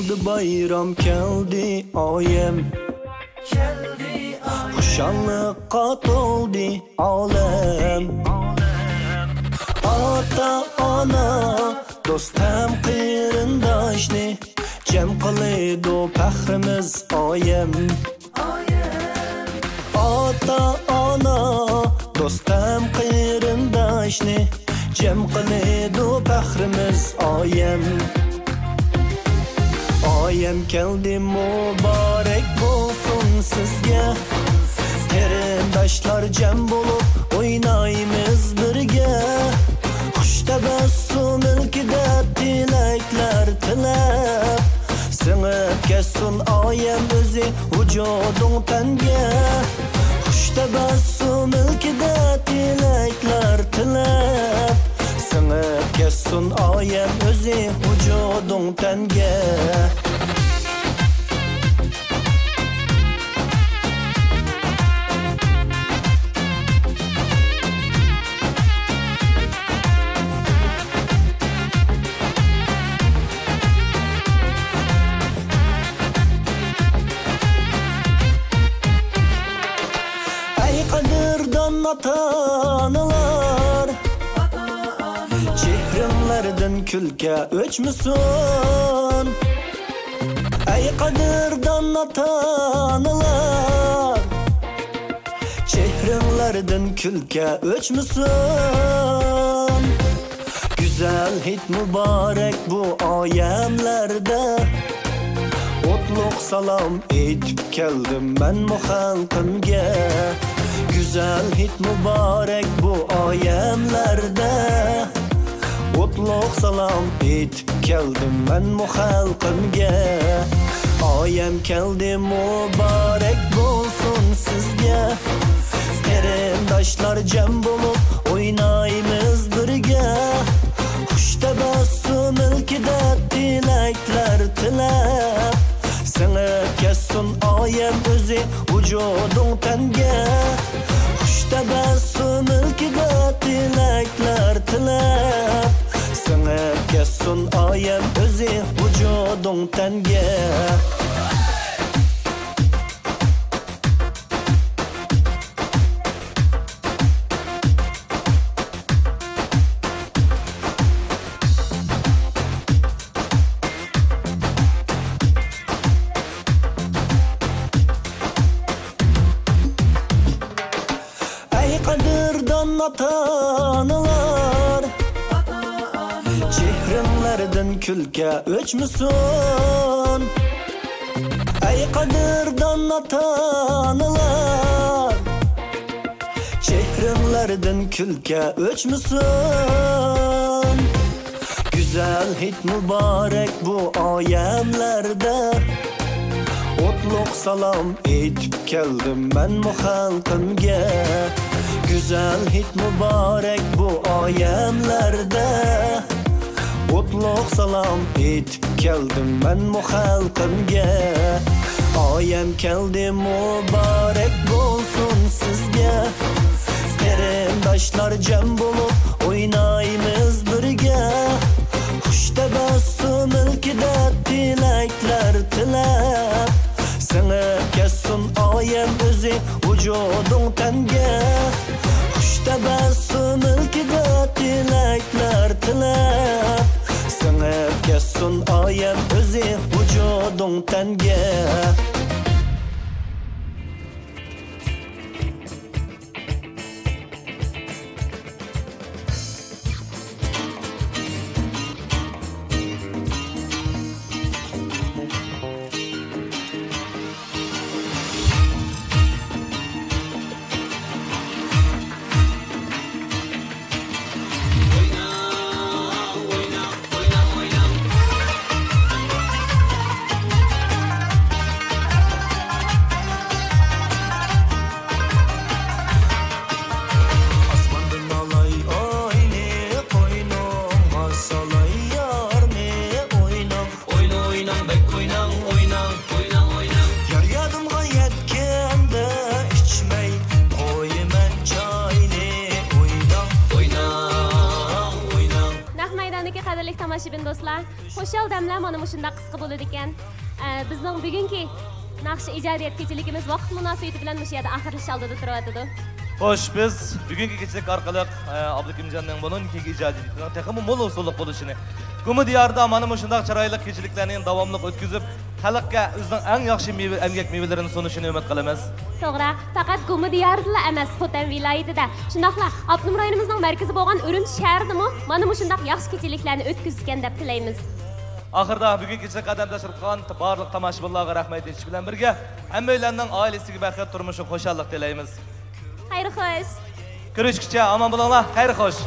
bo'ldi bayram keldi oyim xushalliqqa to'ldi olam ota ona do'st ham qarindoshni jam qiladi faxrimiz oyim ota ona do'st ham qarindoshni jam qiladi faxrimiz oyim oyim keldi muborak bo'lsin sizga qarindoshlar jam bo'lib o'ynaymiz birga xush tabassum ilkida tilaklar tilab singib ketsin oyim o'zi vujuding tanga xush tabassum ilkida tilaklar tilab singib ketsin oyim o'zi vujuding tanga Ata-analar Çehrenlerden külke öçmüsün Ey kadirdan ata-analar Çehrenlerden külke öçmüsün Güzel hit mübarek bu ayemlerde Otluk salam etip keldim ben bu halkımga Güzel hit mübarek bu ayemlerde Otluk salam etip geldim ben bu halkımga Ayem keldi mübarek bolsun sizge Qarindoshlar jam bo'lib o'ynaymiz birga Xush tabassum ilkida tilaklar tilab singib ketsin oyim o'zi vujuding tanga Xush tabassum ilkida tilaklar tilab singib ketsin oyim o'zi vujuding tanga Ata-analar Çehrenlerden külke öçmüsün Ey kadirdan ata-analar Çehrenlerden külke öçmüsün Güzel hit mübarek bu ayemlerde Otluk salam etip geldim ben bu halkımga Güzel hit mübarek bu ayemlerde Otluk salam etip geldim ben bu halkımga Ayem keldi mübarek bolsun sizge Qarindoshlar jam bo'lib o'ynaymiz birga Xush tabassum ilkida tilaklar tilab singib ketsin oyim o'zi vujuding tanga Xush tabassum ilkida tilaklar tilab singib ketsin oyim o'zi vujuding tanga Tomoshabin do'stlar, xo'shal damlar mana shunda qisqa bo'ladi ekan. Bizning bugungi naqsh ijodiyat kechiligimiz vaqt munosabati bilan o'sha yerda oxirlash oldida turyapti. Xo'sh, biz bugungi kechilik orqali Abdukimjonning buningki ijodiyatining texmi mo'l usullik bo'lishini, Gumi diyorida mana shunday chiroyli kechiliklarni davomli o'tkazib, xalqqa o'zining eng yaxshi emgak mevalarini sunishini umid qilamiz. To'g'ri, faqat Gumi diyorida emas, Xotan viloyatida, shundaqla Abnum rayonimizning markazi bo'lgan Urumchi shahridami mana shunday yaxshi kechiliklarni o'tkazgan deb tilaymiz. Oxirda bugungi kechilik qadam tashlab qolgan barliq tomoshabinlarga rahmat aytish bilan birga, hammalarning oilasiga baxт turmushi xo'shallik tilaymiz. Xayr xo'sh. Ko'rishguncha omon bo'linglar. Xayr xo'sh.